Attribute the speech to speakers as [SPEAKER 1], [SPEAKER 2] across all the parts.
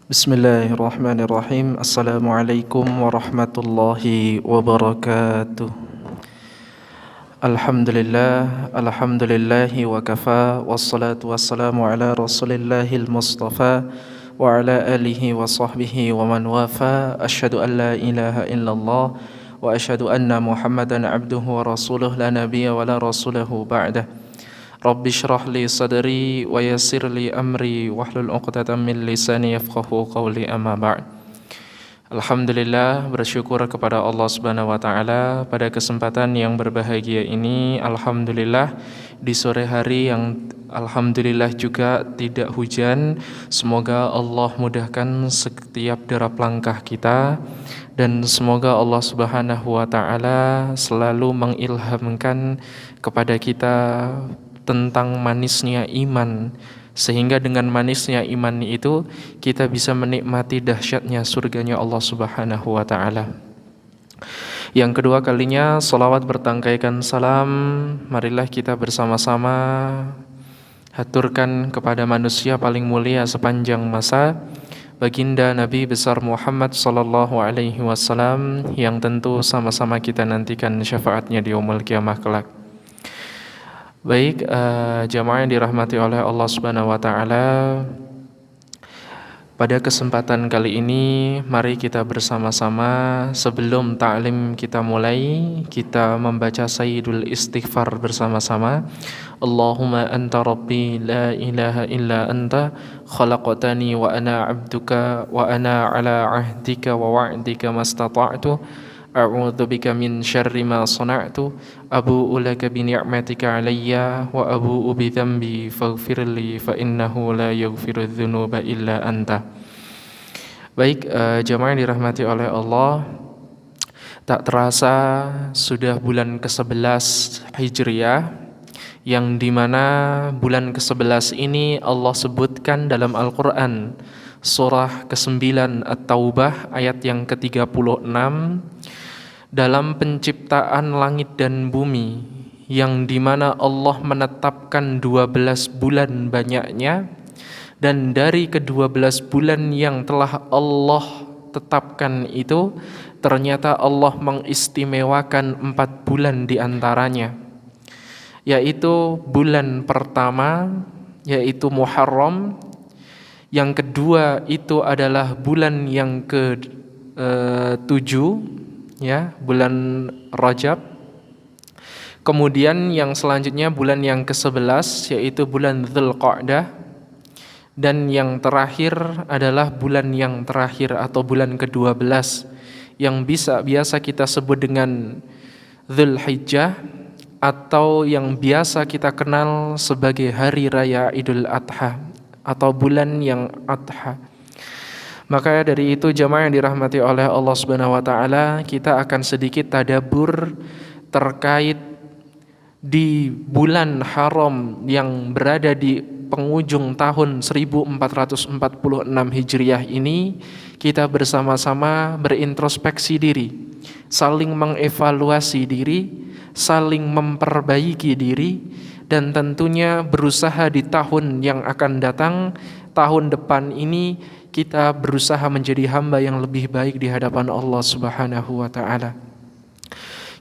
[SPEAKER 1] Bismillahirrahmanirrahim. Assalamualaikum warahmatullahi wabarakatuh. Alhamdulillahi wa kafa. Wassalatu wassalamu ala rasulillahil mustafa wa ala alihi wa sahbihi wa man wafa. Asyhadu an la ilaha illallah wa asyhadu anna Muhammadan abduhu wa rasuluh la nabiyya wa la rasulahu ba'dah. Rabbi syrah li sadri wa yassir li amri wahlul 'uqdatam min lisani yafqahu qawli, amma ba'd. Alhamdulillah, bersyukur kepada Allah Subhanahu wa taala pada kesempatan yang berbahagia ini. Alhamdulillah di sore hari yang alhamdulillah juga tidak hujan. Semoga Allah mudahkan setiap derap langkah kita dan semoga Allah Subhanahu wa taala selalu mengilhamkan kepada kita tentang manisnya iman, sehingga dengan manisnya iman itu kita bisa menikmati dahsyatnya surganya Allah Subhanahu wa taala. Yang kedua kalinya salawat bertangkaikan salam, marilah kita bersama-sama haturkan kepada manusia paling mulia sepanjang masa, baginda Nabi besar Muhammad sallallahu alaihi wasallam, yang tentu sama-sama kita nantikan syafaatnya di yaumul qiyamah kelak. Baik, jamaah yang dirahmati oleh Allah Subhanahu wa taala, pada kesempatan kali ini mari kita bersama-sama sebelum ta'lim kita mulai, kita membaca Sayyidul Istighfar bersama-sama. Allahumma anta rabbi la ilaha illa anta khalaqtani wa ana 'abduka wa ana 'ala 'ahdika wa wa'dika mastata'tu. A'udzu bika min syarri ma sana'tu, abu'u laka bi ni'matika 'alayya wa abu'u bi dzambi faghfirli fa innahu la yaghfiru dzunuba illa anta. Baik, jamaah yang dirahmati oleh Allah, tak terasa sudah bulan ke-11 Hijriah, yang dimana bulan ke-11 ini Allah sebutkan dalam Al-Quran surah ke-9 At-Taubah ayat yang ke-36, dalam penciptaan langit dan bumi, yang dimana Allah menetapkan 12 bulan banyaknya, dan dari ke-12 bulan yang telah Allah tetapkan itu, ternyata Allah mengistimewakan 4 bulan diantaranya, yaitu bulan pertama yaitu Muharram, yang kedua itu adalah bulan yang ke-7, ya, bulan Rajab. Kemudian yang selanjutnya bulan yang ke-11 yaitu bulan Dzulqa'dah, dan yang terakhir adalah bulan yang terakhir atau bulan ke-12 yang biasa kita sebut dengan Dzulhijjah, atau yang biasa kita kenal sebagai hari raya Idul Adha atau bulan yang Adha. Maka dari itu jamaah yang dirahmati oleh Allah Subhanahu wa taala, kita akan sedikit tadabbur terkait di bulan haram yang berada di penghujung tahun 1446 Hijriah ini. Kita bersama-sama berintrospeksi diri, saling mengevaluasi diri, saling memperbaiki diri, dan tentunya berusaha di tahun yang akan datang, tahun depan ini, kita berusaha menjadi hamba yang lebih baik di hadapan Allah Subhanahu wa taala.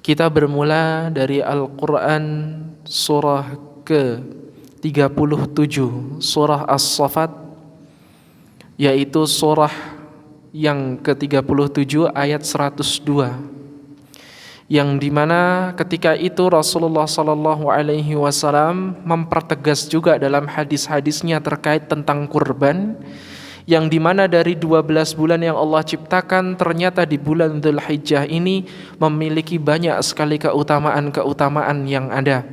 [SPEAKER 1] Kita bermula dari Al-Quran surah ke-37, surah As-Saffat, yaitu surah yang ke-37 ayat 102, yang dimana ketika itu Rasulullah sallallahu alaihi wasallam mempertegas juga dalam hadis-hadisnya terkait tentang kurban, yang dimana dari 12 bulan yang Allah ciptakan, ternyata di bulan Dzulhijjah ini memiliki banyak sekali keutamaan-keutamaan yang ada.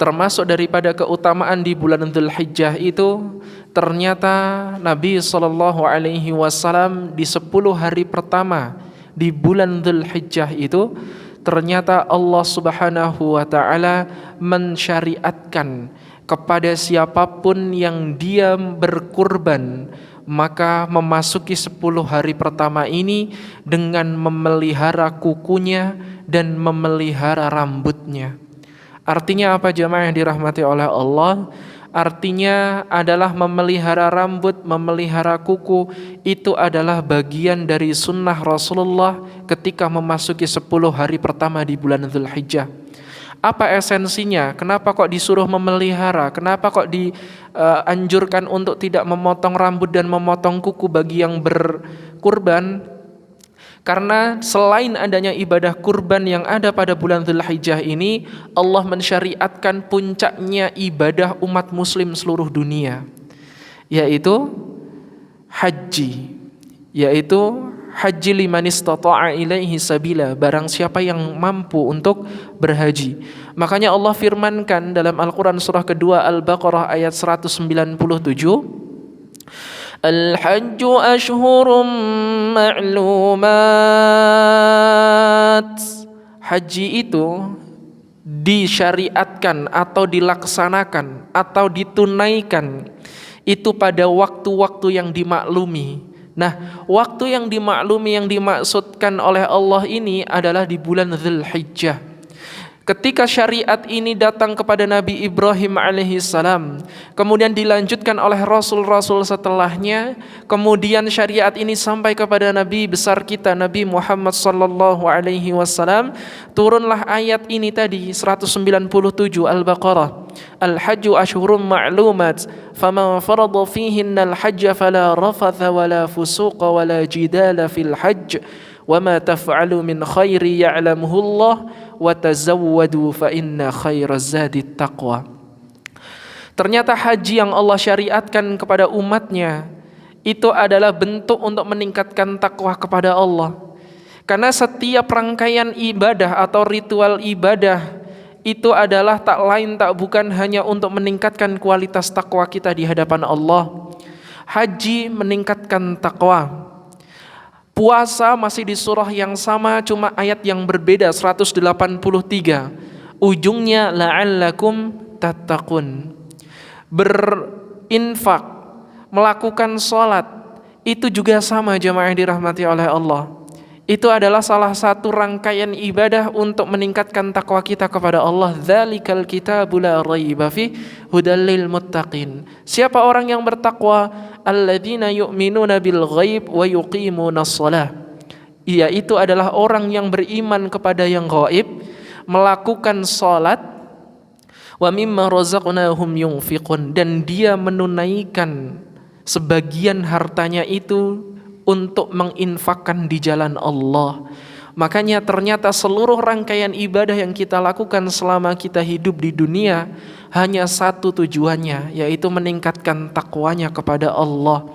[SPEAKER 1] Termasuk daripada keutamaan di bulan Dzulhijjah itu, ternyata Nabi SAW di 10 hari pertama di bulan Dzulhijjah itu, ternyata Allah Subhanahu wa taala mensyariatkan kepada siapapun yang dia berkurban, maka memasuki 10 hari pertama ini dengan memelihara kukunya dan memelihara rambutnya. Artinya apa jamaah yang dirahmati oleh Allah? Artinya adalah memelihara rambut, memelihara kuku, itu adalah bagian dari sunnah Rasulullah ketika memasuki 10 hari pertama di bulan Dzulhijjah. Apa esensinya? Kenapa kok disuruh memelihara? Kenapa kok dianjurkan untuk tidak memotong rambut dan memotong kuku bagi yang berkurban? Karena selain adanya ibadah kurban yang ada pada bulan Dzulhijjah ini, Allah mensyariatkan puncaknya ibadah umat muslim seluruh dunia, yaitu haji, yaitu haji liman istata'a ilaihi sabila, barang siapa yang mampu untuk berhaji. Makanya Allah firmankan dalam Al-Quran surah kedua Al-Baqarah ayat 197, Al-hajju ashhurum ma'lumat. Haji itu disyariatkan atau dilaksanakan atau ditunaikan itu pada waktu-waktu yang dimaklumi. Nah, waktu yang dimaklumi yang dimaksudkan oleh Allah ini adalah di bulan Dzulhijjah. Ketika syariat ini datang kepada Nabi Ibrahim alaihissalam, kemudian dilanjutkan oleh Rasul-Rasul setelahnya, kemudian syariat ini sampai kepada Nabi besar kita Nabi Muhammad sallallahu alaihi wasallam, turunlah ayat ini tadi 197 Al-Baqarah. Al-hajju ashhurum ma'lumat, faman farada fihinna al-hajja fala rafatha wala fusuqa wala jidala fil hajj. وَمَا تَفْعَلُوا مِنْ خَيْرٍ يَعْلَمُهُ اللَّهُ وَتَزَوَّدُوا فَإِنَّ خَيْرَ الزَّادِ التَّقْوَى. Ternyata haji yang Allah syariatkan kepada umatnya itu adalah bentuk untuk meningkatkan takwa kepada Allah. Karena setiap rangkaian ibadah atau ritual ibadah itu adalah tak lain tak bukan hanya untuk meningkatkan kualitas takwa kita di hadapan Allah. Haji meningkatkan takwa. Puasa masih di surah yang sama, cuma ayat yang berbeda 183. Ujungnya la'allakum tattaqun. Berinfak, melakukan sholat, itu juga sama jamaah dirahmati oleh Allah. Itu adalah salah satu rangkaian ibadah untuk meningkatkan takwa kita kepada Allah. Dzalikal kitabu la raiba fi hudal lil muttaqin. Siapa orang yang bertakwa? Alladzina yu'minuna bil ghaib wa yuqimunas shalah. Yaitu adalah orang yang beriman kepada yang gaib, melakukan salat, wa mimma razaqnahum yunfiqun, dan dia menunaikan sebagian hartanya itu untuk menginfakkan di jalan Allah. Makanya ternyata seluruh rangkaian ibadah yang kita lakukan selama kita hidup di dunia hanya satu tujuannya, yaitu meningkatkan takwanya kepada Allah.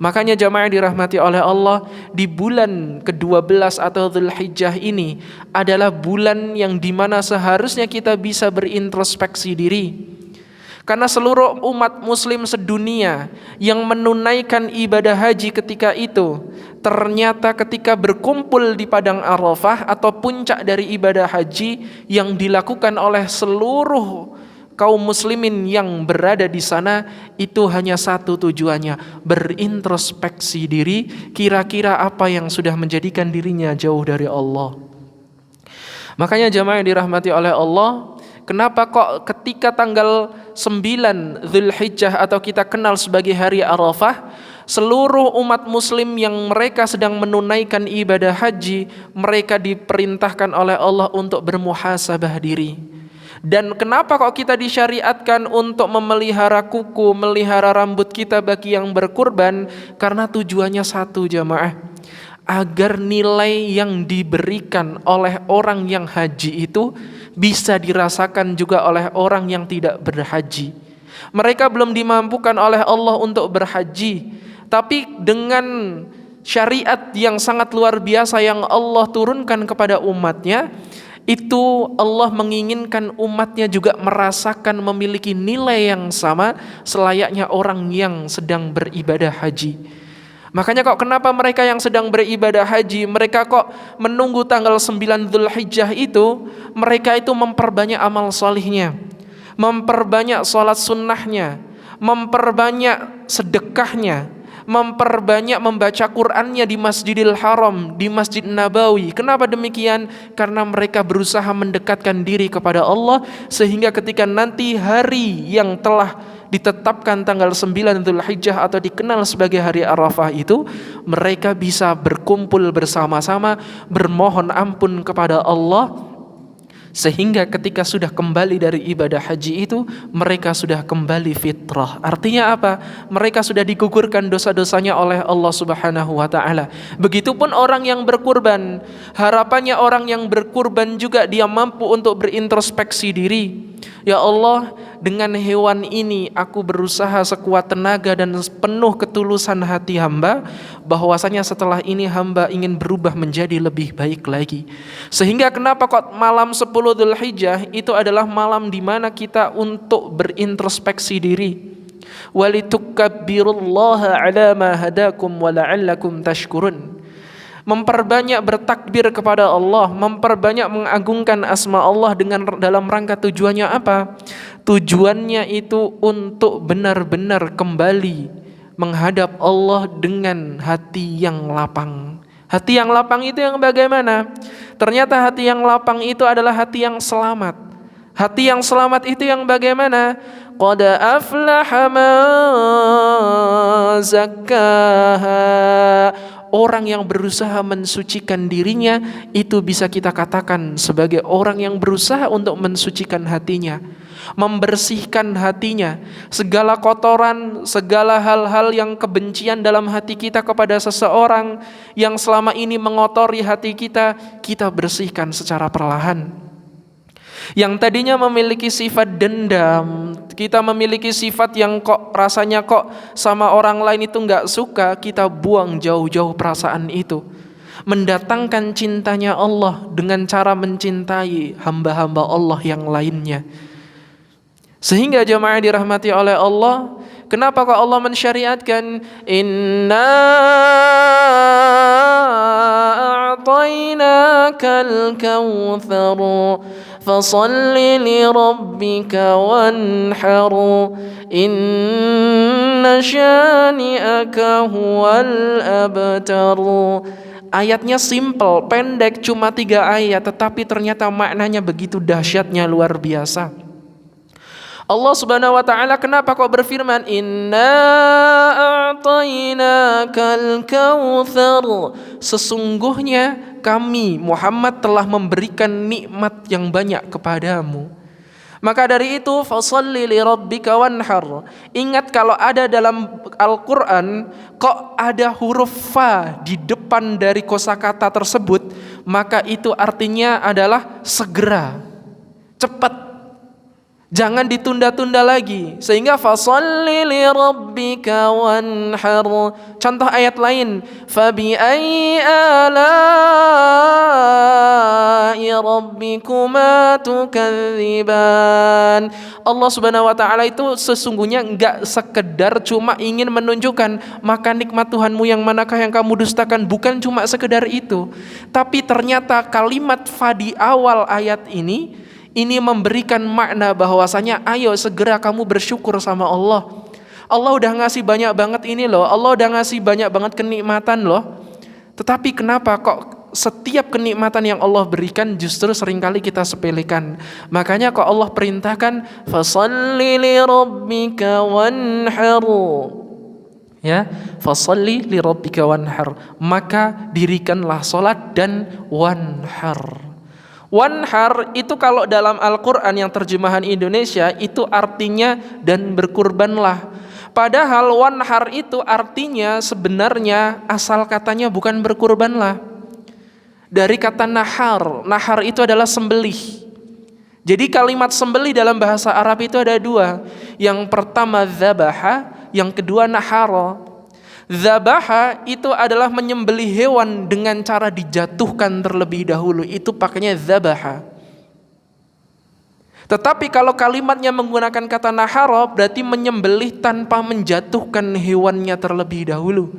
[SPEAKER 1] Makanya jamaah dirahmati oleh Allah, di bulan ke-12 atau Dzulhijjah ini adalah bulan yang dimana seharusnya kita bisa berintrospeksi diri. Karena seluruh umat muslim sedunia yang menunaikan ibadah haji ketika itu, ternyata ketika berkumpul di Padang Arafah atau puncak dari ibadah haji yang dilakukan oleh seluruh kaum muslimin yang berada di sana, itu hanya satu tujuannya, berintrospeksi diri, kira-kira apa yang sudah menjadikan dirinya jauh dari Allah. Makanya jamaah yang dirahmati oleh Allah, kenapa kok ketika tanggal 9 Dzulhijjah atau kita kenal sebagai hari Arafah, seluruh umat muslim yang mereka sedang menunaikan ibadah haji, mereka diperintahkan oleh Allah untuk bermuhasabah diri. Dan kenapa kok kita disyariatkan untuk memelihara kuku, melihara rambut kita bagi yang berkurban? Karena tujuannya satu jamaah, agar nilai yang diberikan oleh orang yang haji itu bisa dirasakan juga oleh orang yang tidak berhaji. Mereka belum dimampukan oleh Allah untuk berhaji, tapi dengan syariat yang sangat luar biasa yang Allah turunkan kepada umatnya, itu Allah menginginkan umatnya juga merasakan memiliki nilai yang sama selayaknya orang yang sedang beribadah haji. Makanya kok kenapa mereka yang sedang beribadah haji, mereka kok menunggu tanggal 9 Dzulhijjah itu, mereka itu memperbanyak amal salihnya, memperbanyak salat sunnahnya, memperbanyak sedekahnya, memperbanyak membaca Qur'annya di Masjidil Haram, di Masjid Nabawi. Kenapa demikian? Karena mereka berusaha mendekatkan diri kepada Allah, sehingga ketika nanti hari yang telah ditetapkan tanggal 9 Dzulhijjah atau dikenal sebagai hari Arafah itu, mereka bisa berkumpul bersama-sama bermohon ampun kepada Allah, sehingga ketika sudah kembali dari ibadah haji itu mereka sudah kembali fitrah. Artinya apa? Mereka sudah digugurkan dosa-dosanya oleh Allah Subhanahu wa taala. Begitupun orang yang berkurban, harapannya orang yang berkurban juga dia mampu untuk berintrospeksi diri. Ya Allah, dengan hewan ini aku berusaha sekuat tenaga dan penuh ketulusan hati hamba, bahwasanya setelah ini hamba ingin berubah menjadi lebih baik lagi. Sehingga kenapa kok malam 10 Dzulhijjah itu adalah malam di mana kita untuk berintrospeksi diri. Walitukabbirullaha ala ma hadakum wa la'allakum tashkurun. Memperbanyak bertakbir kepada Allah, memperbanyak mengagungkan asma Allah dengan dalam rangka tujuannya apa? Tujuannya itu untuk benar-benar kembali menghadap Allah dengan hati yang lapang. Hati yang lapang itu yang bagaimana? Ternyata hati yang lapang itu adalah hati yang selamat. Hati yang selamat itu yang bagaimana? Qad aflaha man zakkaha. Orang yang berusaha mensucikan dirinya itu bisa kita katakan sebagai orang yang berusaha untuk mensucikan hatinya, membersihkan hatinya, segala kotoran, segala hal-hal yang kebencian dalam hati kita kepada seseorang yang selama ini mengotori hati kita, kita bersihkan secara perlahan. Yang tadinya memiliki sifat dendam, kita memiliki sifat yang kok rasanya kok sama orang lain itu gak suka, kita buang jauh-jauh perasaan itu. Mendatangkan cintanya Allah dengan cara mencintai hamba-hamba Allah yang lainnya. Sehingga jemaah dirahmati oleh Allah, kenapa kok Allah mensyariatkan inna a'tainakal kautsar fasalli li rabbika wanhar inna syani'aka huwal abtar. Ayatnya simple, pendek, cuma 3 ayat, tetapi ternyata maknanya begitu dahsyatnya, luar biasa. Allah Subhanahu wa taala kenapa kok berfirman inna a'tainakal kautsar, sesungguhnya kami Muhammad telah memberikan nikmat yang banyak kepadamu. Maka dari itu fasalli li rabbika wanhar. Ingat kalau ada dalam Al-Qur'an kok ada huruf fa di depan dari kosakata tersebut, maka itu artinya adalah segera, cepat. Jangan ditunda-tunda lagi. Sehingga fasalli li rabbika wanhar. Contoh ayat lain, fabi ayyi ala'i rabbikuma tukadziban. Allah Subhanahu wa taala itu sesungguhnya enggak sekedar cuma ingin menunjukkan maka nikmat Tuhanmu yang manakah yang kamu dustakan, bukan cuma sekedar itu. Tapi ternyata kalimat fa di awal ayat ini memberikan makna bahwasanya ayo segera kamu bersyukur sama Allah. Allah udah ngasih banyak banget ini loh. Allah udah ngasih banyak banget kenikmatan loh. Tetapi kenapa kok setiap kenikmatan yang Allah berikan justru seringkali kita sepelekan. Makanya kok Allah perintahkan fasalli li rabbika wanhar. Ya, fasalli li rabbika wanhar. Maka dirikanlah salat dan wanhar. Wanhar itu kalau dalam Al-Quran yang terjemahan Indonesia itu artinya dan berkurbanlah. Padahal wanhar itu artinya sebenarnya asal katanya bukan berkurbanlah. Dari kata nahar, nahar itu adalah sembelih. Jadi kalimat sembelih dalam bahasa Arab itu ada 2. Yang pertama dzabaha, yang kedua nahara. Dzabaha itu adalah menyembelih hewan dengan cara dijatuhkan terlebih dahulu, itu pakainya dzabaha. Tetapi kalau kalimatnya menggunakan kata nahara berarti menyembelih tanpa menjatuhkan hewannya terlebih dahulu.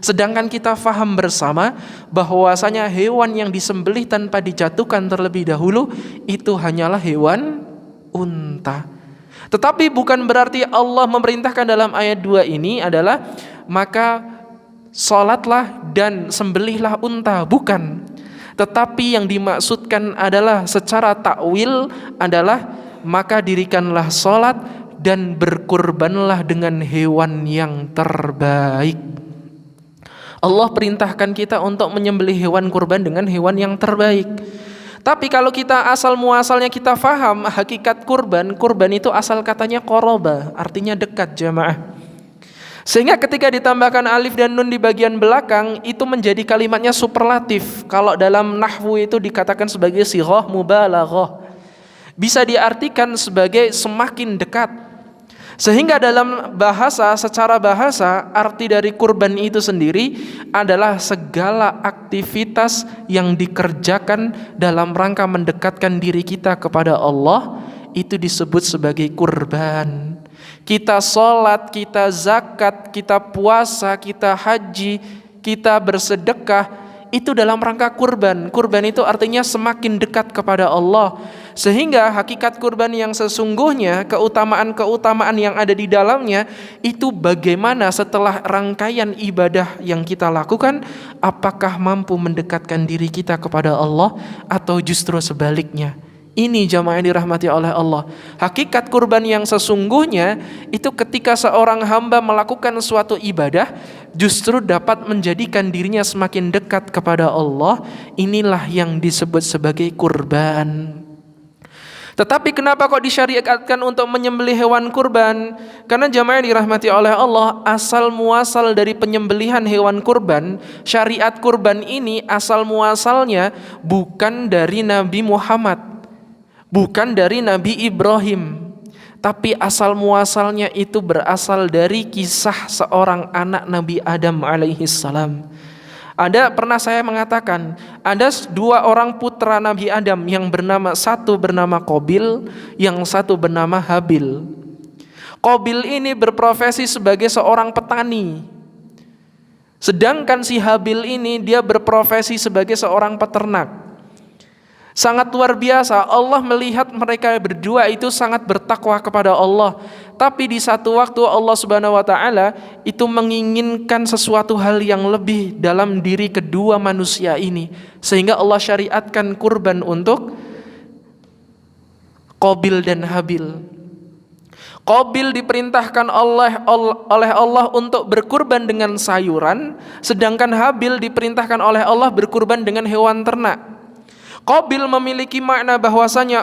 [SPEAKER 1] Sedangkan kita faham bersama bahwasanya hewan yang disembelih tanpa dijatuhkan terlebih dahulu itu hanyalah hewan unta. Tetapi bukan berarti Allah memerintahkan dalam ayat 2 ini adalah maka sholatlah dan sembelihlah unta. Bukan. Tetapi yang dimaksudkan adalah secara takwil adalah maka dirikanlah sholat dan berkurbanlah dengan hewan yang terbaik. Allah perintahkan kita untuk menyembelih hewan kurban dengan hewan yang terbaik. Tapi kalau kita asal muasalnya kita faham hakikat kurban itu asal katanya qoroba, artinya dekat jamaah. Sehingga ketika ditambahkan alif dan nun di bagian belakang itu menjadi kalimatnya superlatif. Kalau dalam nahwu itu dikatakan sebagai sighah mubalaghah. Bisa diartikan sebagai semakin dekat. Sehingga dalam bahasa, secara bahasa, arti dari kurban itu sendiri adalah segala aktivitas yang dikerjakan dalam rangka mendekatkan diri kita kepada Allah, itu disebut sebagai kurban. Kita sholat, kita zakat, kita puasa, kita haji, kita bersedekah, itu dalam rangka kurban. Kurban itu artinya semakin dekat kepada Allah. Sehingga hakikat kurban yang sesungguhnya, keutamaan-keutamaan yang ada di dalamnya, itu bagaimana setelah rangkaian ibadah yang kita lakukan, apakah mampu mendekatkan diri kita kepada Allah atau justru sebaliknya. Ini jamaah yang dirahmati oleh Allah. Hakikat kurban yang sesungguhnya itu ketika seorang hamba melakukan suatu ibadah justru dapat menjadikan dirinya semakin dekat kepada Allah. Inilah yang disebut sebagai kurban. Tetapi kenapa kok disyariatkan untuk menyembelih hewan kurban? Karena jamaah yang dirahmati oleh Allah, asal muasal dari penyembelihan hewan kurban, syariat kurban ini asal muasalnya bukan dari Nabi Muhammad, bukan dari Nabi Ibrahim, tapi asal muasalnya itu berasal dari kisah seorang anak Nabi Adam alaihissalam. Pernah saya mengatakan, ada dua orang putra Nabi Adam yang satu bernama Qabil, yang satu bernama Habil. Qabil ini berprofesi sebagai seorang petani, sedangkan si Habil ini dia berprofesi sebagai seorang peternak. Sangat luar biasa, Allah melihat mereka berdua itu sangat bertakwa kepada Allah. Tapi di satu waktu Allah Subhanahu wa taala itu menginginkan sesuatu hal yang lebih dalam diri kedua manusia ini, sehingga Allah syariatkan kurban untuk Qabil dan Habil. Qabil diperintahkan oleh Allah untuk berkurban dengan sayuran, sedangkan Habil diperintahkan oleh Allah berkurban dengan hewan ternak. Qabil memiliki makna bahwasanya,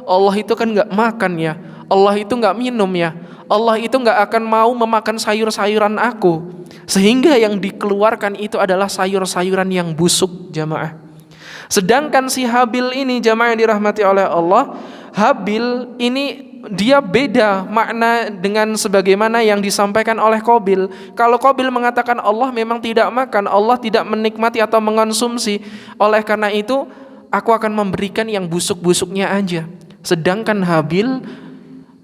[SPEAKER 1] Allah itu kan gak makan ya, Allah itu gak minum ya, Allah itu gak akan mau memakan sayur-sayuran aku. Sehingga yang dikeluarkan itu adalah sayur-sayuran yang busuk jamaah. Sedangkan si Habil ini jamaah yang dirahmati oleh Allah, Habil ini dia beda makna dengan sebagaimana yang disampaikan oleh Qabil. Kalau Qabil mengatakan Allah memang tidak makan, Allah tidak menikmati atau mengonsumsi, oleh karena itu aku akan memberikan yang busuk-busuknya aja. Sedangkan Habil,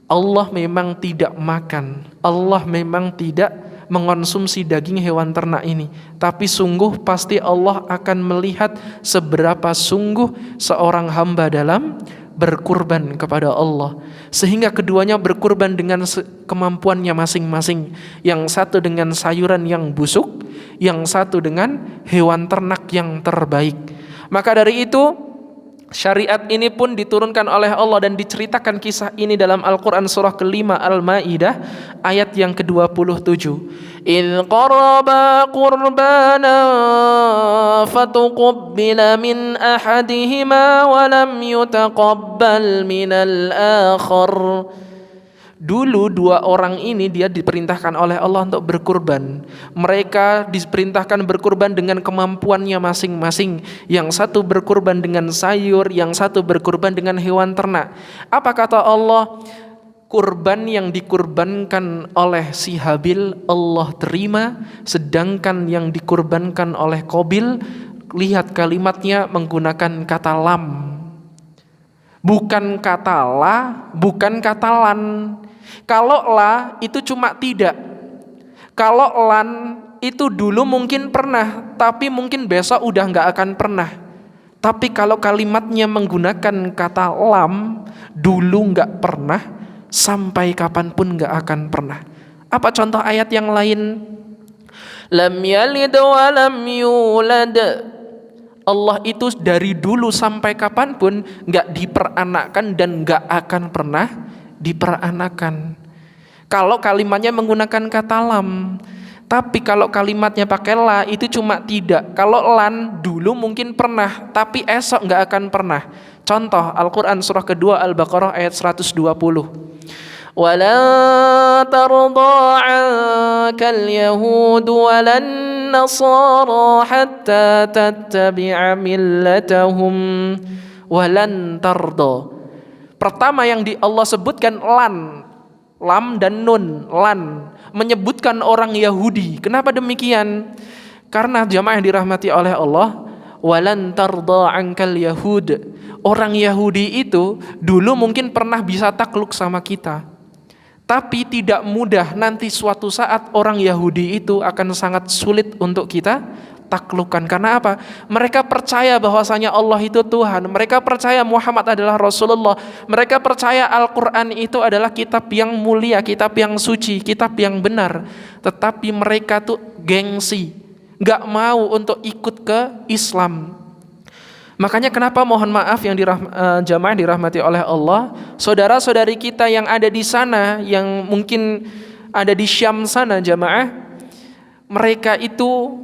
[SPEAKER 1] Allah memang tidak makan, Allah memang tidak mengonsumsi daging hewan ternak ini. Tapi sungguh pasti Allah akan melihat seberapa sungguh seorang hamba dalam berkurban kepada Allah. Sehingga keduanya berkurban dengan kemampuannya masing-masing. Yang satu dengan sayuran yang busuk, yang satu dengan hewan ternak yang terbaik. Maka dari itu syariat ini pun diturunkan oleh Allah dan diceritakan kisah ini dalam Al-Quran surah ke-5 Al-Ma'idah ayat yang ke-27. إِذْ قَرَّبَا قُرْبَانًا فَتُقُبِّلَ مِنْ أَحَدِهِمَا وَلَمْ يُتَقَبَّلْ مِنَ الْآخَرِ. Dulu dua orang ini dia diperintahkan oleh Allah untuk berkurban. Mereka diperintahkan berkurban dengan kemampuannya masing-masing. Yang satu berkurban dengan sayur, yang satu berkurban dengan hewan ternak. Apa kata Allah? Kurban yang dikurbankan oleh si Habil Allah terima, sedangkan yang dikurbankan oleh Qabil, lihat kalimatnya menggunakan kata lam. Bukan kata la, bukan kata lan. Kalau la itu cuma tidak. Kalau lan itu dulu mungkin pernah, tapi mungkin besok udah gak akan pernah. Tapi kalau kalimatnya menggunakan kata lam, dulu gak pernah, sampai kapanpun gak akan pernah. Apa contoh ayat yang lain? lam yalid wa lam yulad. Allah itu dari dulu sampai kapanpun nggak diperanakkan dan nggak akan pernah diperanakan. Kalau kalimatnya menggunakan kata lam, tapi kalau kalimatnya pakai la itu cuma tidak. Kalau lan dulu mungkin pernah, tapi esok nggak akan pernah. Contoh Al-Quran surah kedua Al-Baqarah ayat 120. وَلَن تَرْضَىٰ عَنكَ الْيَهُودُ وَلَا النَّصَارَىٰ حَتَّىٰ تَتَّبِعَ مِلَّتَهُمْ. وَلَن تَرْضَىٰ. Pertama yang Allah sebutkan lan, lam dan nun, lan, menyebutkan orang Yahudi. Kenapa demikian? Karena jamaah yang dirahmati oleh Allah, walan tardha ankal yahud. Orang Yahudi itu dulu mungkin pernah bisa takluk sama kita, tapi tidak mudah. Nanti suatu saat orang Yahudi itu akan sangat sulit untuk kita taklukkan. Karena apa? Mereka percaya bahwasanya Allah itu Tuhan. Mereka percaya Muhammad adalah Rasulullah. Mereka percaya Al-Quran itu adalah kitab yang mulia, kitab yang suci, kitab yang benar. Tetapi mereka tuh gengsi, gak mau untuk ikut ke Islam. Makanya kenapa mohon maaf yang jamaah dirahmati oleh Allah, saudara-saudari kita yang ada di sana, yang mungkin ada di Syam sana jamaah, mereka itu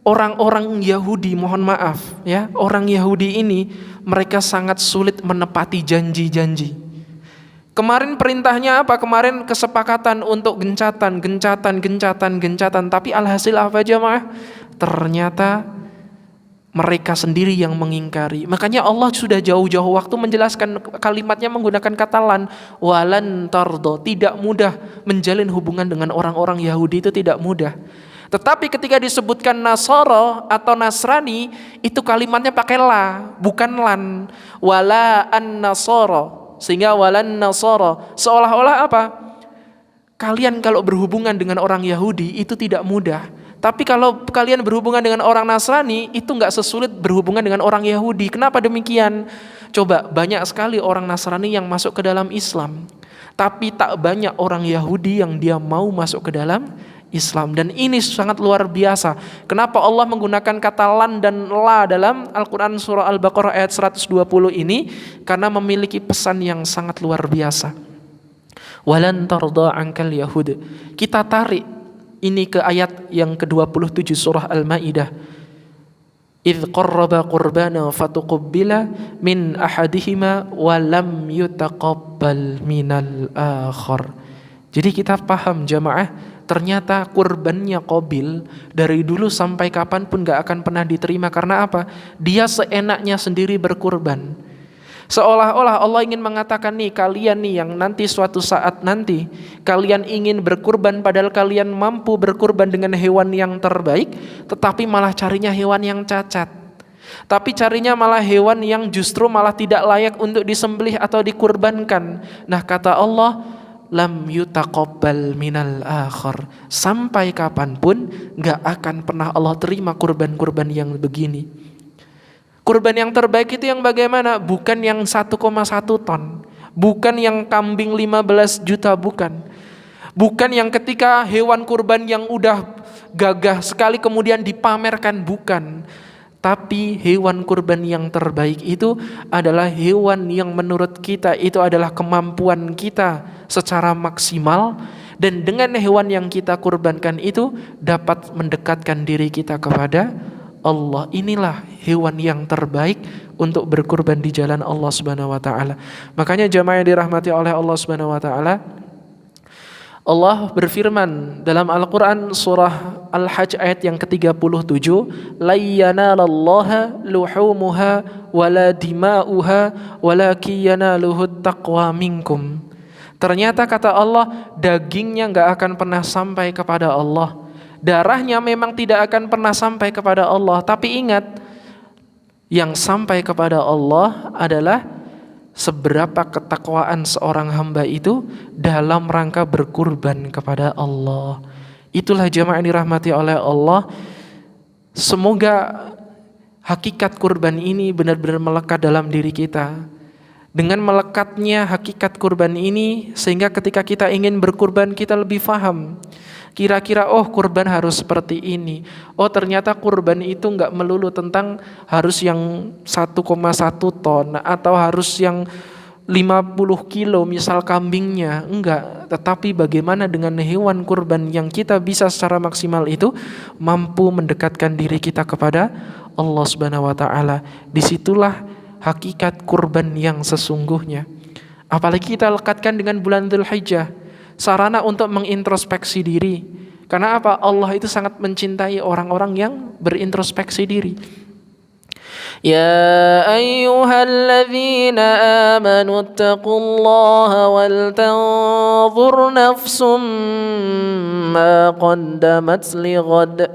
[SPEAKER 1] orang-orang Yahudi, mohon maaf ya, orang Yahudi ini mereka sangat sulit menepati janji-janji. Kemarin perintahnya apa? Kemarin kesepakatan untuk gencatan, tapi alhasil apa jamaah? Ternyata mereka sendiri yang mengingkari. Makanya Allah sudah jauh-jauh waktu menjelaskan kalimatnya menggunakan kata lan, walan tardo. Tidak mudah menjalin hubungan dengan orang-orang Yahudi, itu tidak mudah. Tetapi ketika disebutkan Nasara atau Nasrani, itu kalimatnya pakai la, bukan lan. Wala an Nasara. Sehingga walan Nasara seolah-olah apa? Kalian kalau berhubungan dengan orang Yahudi itu tidak mudah. Tapi kalau kalian berhubungan dengan orang Nasrani, itu nggak sesulit berhubungan dengan orang Yahudi. Kenapa demikian? Coba, banyak sekali orang Nasrani yang masuk ke dalam Islam, tapi tak banyak orang Yahudi yang dia mau masuk ke dalam Islam. Dan ini sangat luar biasa. Kenapa Allah menggunakan kata lan dan la dalam Al-Quran surah Al-Baqarah ayat 120 ini? Karena memiliki pesan yang sangat luar biasa. Walan tardha ankal yahud. Kita tarik ini ke ayat yang ke-27 surah Al-Maidah. Idz qarraba qurbana fatuqabbila min ahadihima wa lam yutaqabbal minal akhar. Jadi kita paham jamaah, ternyata kurbannya Qabil dari dulu sampai kapanpun gak akan pernah diterima. Karena apa? Dia seenaknya sendiri berkurban. Seolah-olah Allah ingin mengatakan nih, kalian nih yang nanti suatu saat nanti kalian ingin berkurban, padahal kalian mampu berkurban dengan hewan yang terbaik, tetapi malah carinya hewan yang cacat. Tapi carinya malah hewan yang justru malah tidak layak untuk disembelih atau dikurbankan. Nah kata Allah, lam yutaqabbal minal akhar. Sampai kapanpun gak akan pernah Allah terima kurban-kurban yang begini. Kurban yang terbaik itu yang bagaimana? Bukan yang 1,1 ton, bukan yang kambing 15 juta, bukan. Bukan yang ketika hewan kurban yang udah gagah sekali kemudian dipamerkan, bukan. Tapi hewan kurban yang terbaik itu adalah hewan yang menurut kita itu adalah kemampuan kita secara maksimal, dan dengan hewan yang kita kurbankan itu dapat mendekatkan diri kita kepada Allah. Inilah hewan yang terbaik untuk berkurban di jalan Allah Subhanahu wa taala. Makanya jamaah yang dirahmati oleh Allah Subhanahu wa taala, Allah berfirman dalam Al-Qur'an surah Al-Hajj ayat yang ke-37, la yanalallaha luhumuha wala dima'uha walakin yanaluhut taqwa minkum. Ternyata kata Allah, dagingnya enggak akan pernah sampai kepada Allah. Darahnya memang tidak akan pernah sampai kepada Allah, tapi ingat, yang sampai kepada Allah adalah seberapa ketakwaan seorang hamba itu dalam rangka berkurban kepada Allah. Itulah jamaah yang dirahmati oleh Allah. Semoga hakikat kurban ini benar-benar melekat dalam diri kita. Dengan melekatnya hakikat kurban ini, sehingga ketika kita ingin berkurban kita lebih faham. Kira-kira kurban harus seperti ini. Ternyata kurban itu nggak melulu tentang harus yang 1,1 ton atau harus yang 50 kilo misal kambingnya. Enggak, tetapi bagaimana dengan hewan kurban yang kita bisa secara maksimal itu mampu mendekatkan diri kita kepada Allah Subhanahu wa taala. Disitulah hakikat kurban yang sesungguhnya. Apalagi kita lekatkan dengan bulan Dzulhijjah, sarana untuk mengintrospeksi diri. Karena apa? Allah itu sangat mencintai orang-orang yang berintrospeksi diri. Ya ayyuhalladzina amanu taqullaha wal tanzur nafsum ma qaddamat lighad.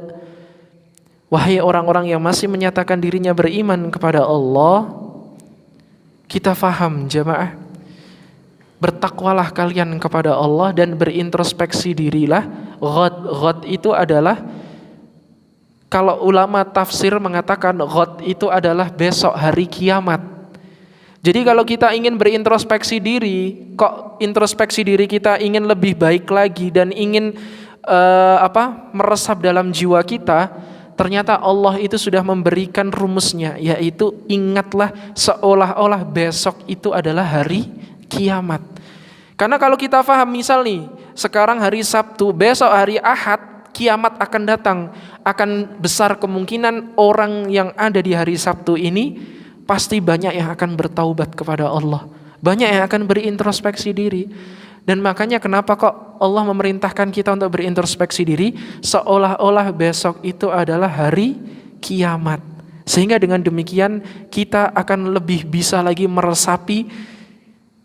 [SPEAKER 1] Wahai orang-orang yang masih menyatakan dirinya beriman kepada Allah, kita faham jamaah, bertakwalah kalian kepada Allah dan berintrospeksi dirilah. Ghad itu adalah, kalau ulama tafsir mengatakan ghad itu adalah besok hari kiamat. Jadi kalau kita ingin berintrospeksi diri, kok introspeksi diri kita ingin lebih baik lagi dan ingin meresap dalam jiwa kita, ternyata Allah itu sudah memberikan rumusnya, yaitu ingatlah seolah-olah besok itu adalah hari kiamat. Karena kalau kita paham misal nih, sekarang hari Sabtu, besok hari Ahad, kiamat akan datang. Akan besar kemungkinan orang yang ada di hari Sabtu ini pasti banyak yang akan bertaubat kepada Allah. Banyak yang akan berintrospeksi diri. Dan makanya kenapa kok Allah memerintahkan kita untuk berintrospeksi diri, seolah-olah besok itu adalah hari kiamat. Sehingga dengan demikian kita akan lebih bisa lagi meresapi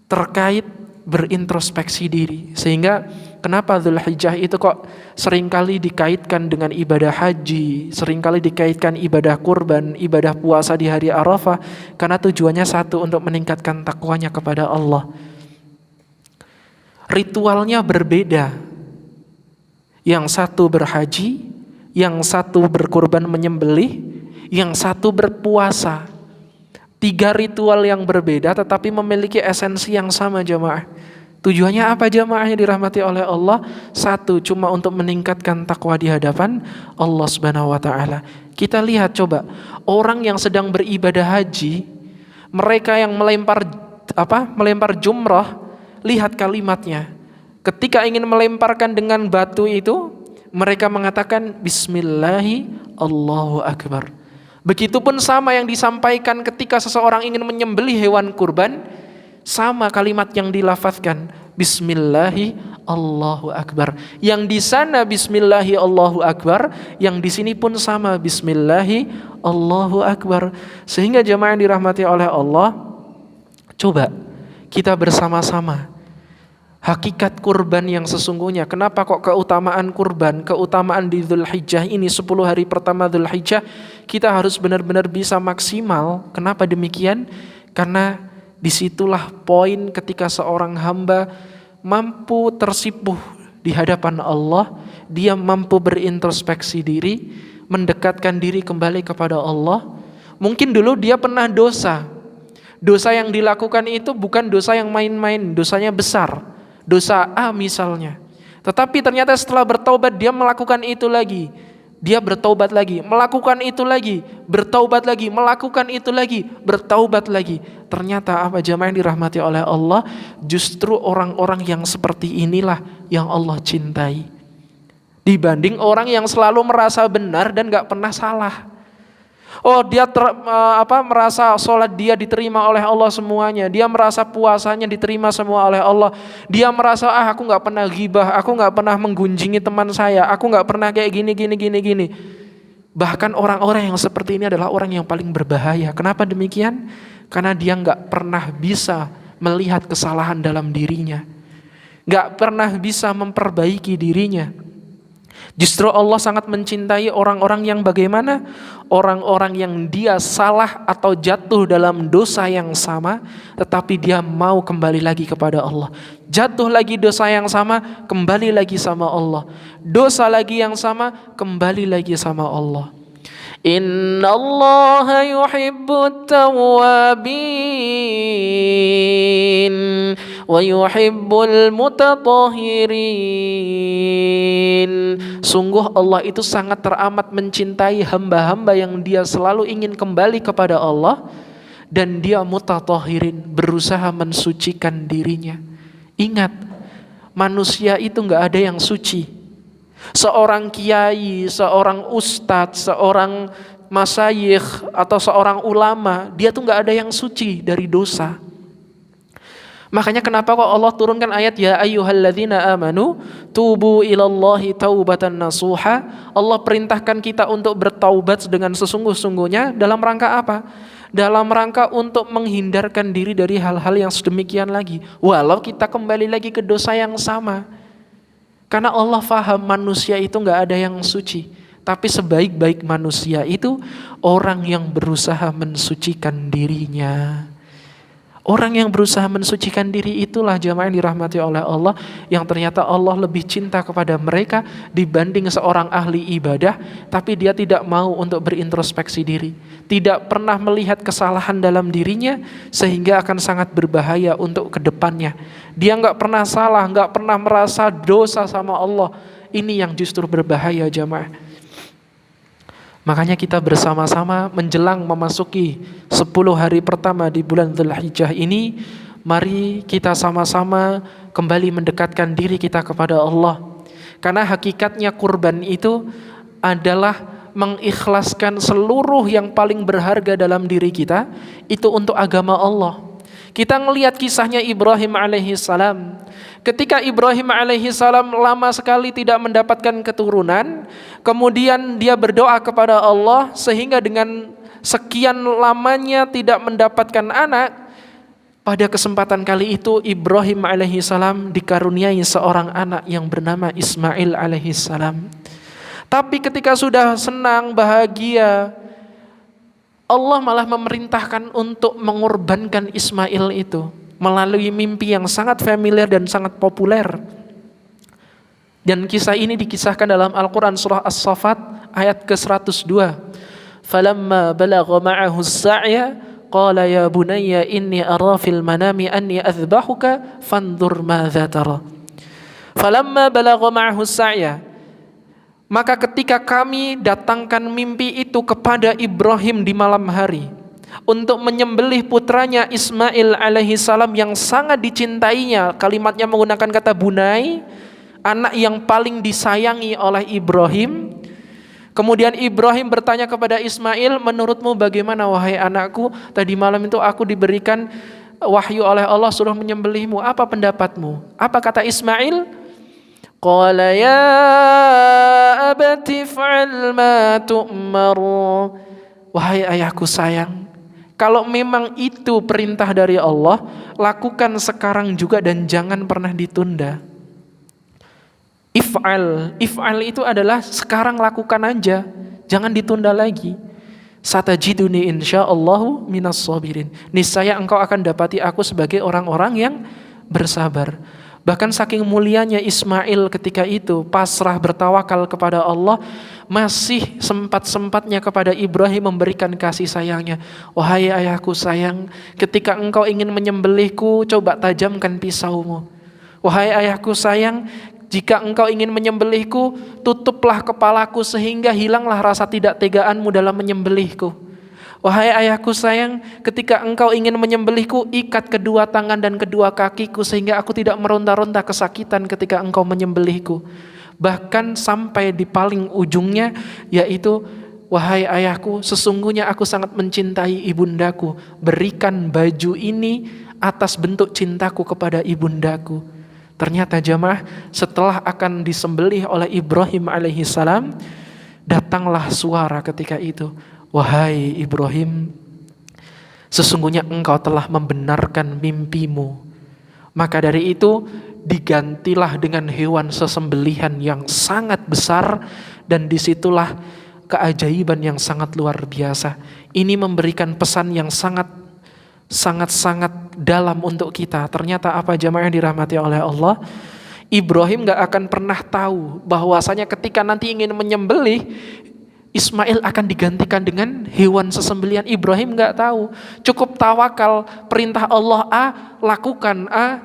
[SPEAKER 1] terkait berintrospeksi diri. Sehingga kenapa Dzulhijjah itu kok seringkali dikaitkan dengan ibadah haji, seringkali dikaitkan ibadah kurban, ibadah puasa di hari Arafah, karena tujuannya satu, untuk meningkatkan takwanya kepada Allah. Ritualnya berbeda. Yang satu berhaji, yang satu berkurban menyembelih, yang satu berpuasa. 3 ritual yang berbeda tetapi memiliki esensi yang sama jamaah. Tujuannya apa jamaah yang dirahmati oleh Allah? Satu, cuma untuk meningkatkan takwa di hadapan Allah Subhanahu wa taala. Kita lihat coba, orang yang sedang beribadah haji, mereka yang melempar jumrah, lihat kalimatnya. Ketika ingin melemparkan dengan batu itu, mereka mengatakan Bismillahi Allahu Akbar. Begitupun sama yang disampaikan ketika seseorang ingin menyembelih hewan kurban, sama kalimat yang dilafazkan, Bismillahi Allahu Akbar. Yang di sana Bismillahi Allahu Akbar, yang di sini pun sama, Bismillahi Allahu Akbar. Sehingga jemaah yang dirahmati oleh Allah, coba kita bersama-sama hakikat kurban yang sesungguhnya. Kenapa kok keutamaan kurban, keutamaan di Dzulhijjah ini, 10 hari pertama Dzulhijjah kita harus benar-benar bisa maksimal. Kenapa demikian? Karena disitulah poin ketika seorang hamba mampu tersipuh di hadapan Allah, dia mampu berintrospeksi diri, mendekatkan diri kembali kepada Allah. Mungkin dulu dia pernah dosa. Dosa yang dilakukan itu bukan dosa yang main-main, dosanya besar. Dosa A misalnya. Tetapi ternyata setelah bertaubat dia melakukan itu lagi. Dia bertaubat lagi, melakukan itu lagi, bertaubat lagi, melakukan itu lagi, bertaubat lagi. Ternyata apa jamaah yang dirahmati oleh Allah, justru orang-orang yang seperti inilah yang Allah cintai. Dibanding orang yang selalu merasa benar dan gak pernah salah. Dia merasa sholat dia diterima oleh Allah semuanya. Dia merasa puasanya diterima semua oleh Allah. Dia merasa aku gak pernah ghibah, aku gak pernah menggunjingi teman saya, aku gak pernah kayak gini. Bahkan orang-orang yang seperti ini adalah orang yang paling berbahaya. Kenapa demikian? Karena dia gak pernah bisa melihat kesalahan dalam dirinya, gak pernah bisa memperbaiki dirinya. Justru Allah sangat mencintai orang-orang yang bagaimana? Orang-orang yang dia salah atau jatuh dalam dosa yang sama, tetapi dia mau kembali lagi kepada Allah. Jatuh lagi dosa yang sama, kembali lagi sama Allah. Dosa lagi yang sama, kembali lagi sama Allah. Inna Allah yuhibbut tawwabin wa yuhibbul mutatahhirin. Sungguh Allah itu sangat teramat mencintai hamba-hamba yang dia selalu ingin kembali kepada Allah, dan dia mutatahhirin, berusaha mensucikan dirinya. Ingat, manusia itu gak ada yang suci. Seorang kiai, seorang ustadz, seorang masyayikh atau seorang ulama, dia tuh gak ada yang suci dari dosa. Makanya kenapa kok Allah turunkan ayat ya ayyuhalladzina amanu tubu ilallahi taubatan nasuha. Allah perintahkan kita untuk bertaubat dengan sesungguh-sungguhnya dalam rangka apa? Dalam rangka untuk menghindarkan diri dari hal-hal yang sedemikian lagi. Walau kita kembali lagi ke dosa yang sama. Karena Allah faham manusia itu gak ada yang suci. Tapi sebaik-baik manusia itu orang yang berusaha mensucikan dirinya. Orang yang berusaha mensucikan diri itulah jamaah yang dirahmati oleh Allah, yang ternyata Allah lebih cinta kepada mereka dibanding seorang ahli ibadah, tapi dia tidak mau untuk berintrospeksi diri, tidak pernah melihat kesalahan dalam dirinya, sehingga akan sangat berbahaya untuk kedepannya. Dia gak pernah salah, gak pernah merasa dosa sama Allah. Ini yang justru berbahaya jamaah. Makanya kita bersama-sama menjelang memasuki 10 hari pertama di bulan Dzulhijjah ini, mari kita sama-sama kembali mendekatkan diri kita kepada Allah. Karena hakikatnya kurban itu adalah mengikhlaskan seluruh yang paling berharga dalam diri kita itu untuk agama Allah. Kita ngelihat kisahnya Ibrahim alaihissalam. Ketika Ibrahim alaihissalam lama sekali tidak mendapatkan keturunan, kemudian dia berdoa kepada Allah sehingga dengan sekian lamanya tidak mendapatkan anak. Pada kesempatan kali itu Ibrahim alaihissalam dikaruniai seorang anak yang bernama Ismail alaihissalam. Tapi ketika sudah senang, bahagia, Allah malah memerintahkan untuk mengorbankan Ismail itu melalui mimpi yang sangat familiar dan sangat populer. Dan kisah ini dikisahkan dalam Al-Quran surah As-Saffat ayat ke-102. Falamma balagha ma'ahu as-sa'ya qala ya bunayya inni ara fil manami anni adhbahuka fanzur madza tara. Falamma balagha ma'ahu as-sa'ya, maka ketika kami datangkan mimpi itu kepada Ibrahim di malam hari untuk menyembelih putranya Ismail alaihissalam yang sangat dicintainya, kalimatnya menggunakan kata bunai, anak yang paling disayangi oleh Ibrahim. Kemudian Ibrahim bertanya kepada Ismail, menurutmu bagaimana wahai anakku? Tadi malam itu aku diberikan wahyu oleh Allah suruh menyembelihmu. Apa pendapatmu? Apa kata Ismail? Qala ya abati fa'al ma tu'maru. Wahai ayahku sayang, kalau memang itu perintah dari Allah, lakukan sekarang juga dan jangan pernah ditunda. If'al itu adalah sekarang lakukan aja, jangan ditunda lagi. Satajiduni insyaallahu minas sabirin. Niscaya engkau akan dapati aku sebagai orang-orang yang bersabar. Bahkan saking mulianya Ismail ketika itu pasrah bertawakal kepada Allah, masih sempat-sempatnya kepada Ibrahim memberikan kasih sayangnya. Wahai ayahku sayang, ketika engkau ingin menyembelihku, coba tajamkan pisaumu. Wahai ayahku sayang, jika engkau ingin menyembelihku, tutuplah kepalaku sehingga hilanglah rasa tidak tegaanmu dalam menyembelihku. Wahai ayahku sayang, ketika engkau ingin menyembelihku, ikat kedua tangan dan kedua kakiku sehingga aku tidak meronta-ronta kesakitan ketika engkau menyembelihku. Bahkan sampai di paling ujungnya, yaitu wahai ayahku, sesungguhnya aku sangat mencintai ibundaku. Berikan baju ini atas bentuk cintaku kepada ibundaku. Ternyata jamaah, setelah akan disembelih oleh Ibrahim alaihissalam, datanglah suara ketika itu. Wahai Ibrahim, sesungguhnya engkau telah membenarkan mimpimu. Maka dari itu digantilah dengan hewan sesembelihan yang sangat besar, dan disitulah keajaiban yang sangat luar biasa. Ini memberikan pesan yang sangat dalam untuk kita. Ternyata apa jamaah yang dirahmati oleh Allah, Ibrahim gak akan pernah tahu bahwasanya ketika nanti ingin menyembelih, Ismail akan digantikan dengan hewan sesembelihan. Ibrahim gak tahu, cukup tawakal, perintah Allah A, lakukan A,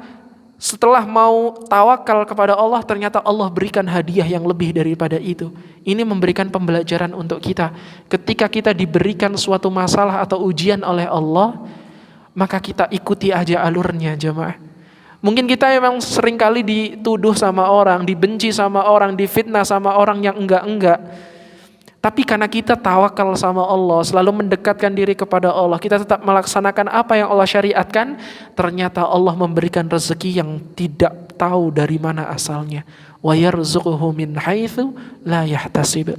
[SPEAKER 2] Setelah mau tawakal kepada Allah, ternyata Allah berikan hadiah yang lebih daripada itu. Ini memberikan pembelajaran untuk kita. Ketika kita diberikan suatu masalah atau ujian oleh Allah, maka kita ikuti aja alurnya, jemaah. Mungkin kita memang seringkali dituduh sama orang, dibenci sama orang, difitnah sama orang yang enggak-enggak. Tapi karena kita tawakal sama Allah, selalu mendekatkan diri kepada Allah, kita tetap melaksanakan apa yang Allah syariatkan, ternyata Allah memberikan rezeki yang tidak tahu dari mana asalnya. Wa yarzuquhu min haitsu la yahtasib.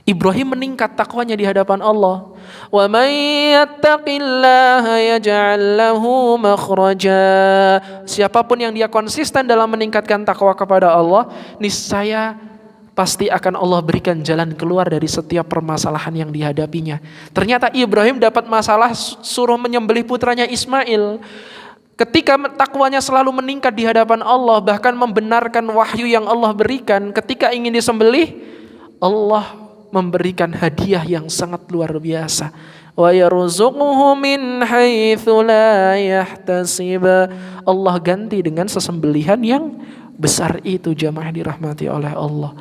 [SPEAKER 2] Ibrahim meningkat takwanya di hadapan Allah. Wa may yattaqillaha yaj'al lahu makhraja. Siapapun yang dia konsisten dalam meningkatkan takwa kepada Allah, niscaya pasti akan Allah berikan jalan keluar dari setiap permasalahan yang dihadapinya. Ternyata Ibrahim dapat masalah, suruh menyembelih putranya Ismail. Ketika takwanya selalu meningkat di hadapan Allah, bahkan membenarkan wahyu yang Allah berikan, ketika ingin disembelih, Allah memberikan hadiah yang sangat luar biasa. Wa yarzuquhu min haitsu la yahtasib. Allah ganti dengan sesembelihan yang besar itu, jamaah dirahmati oleh Allah.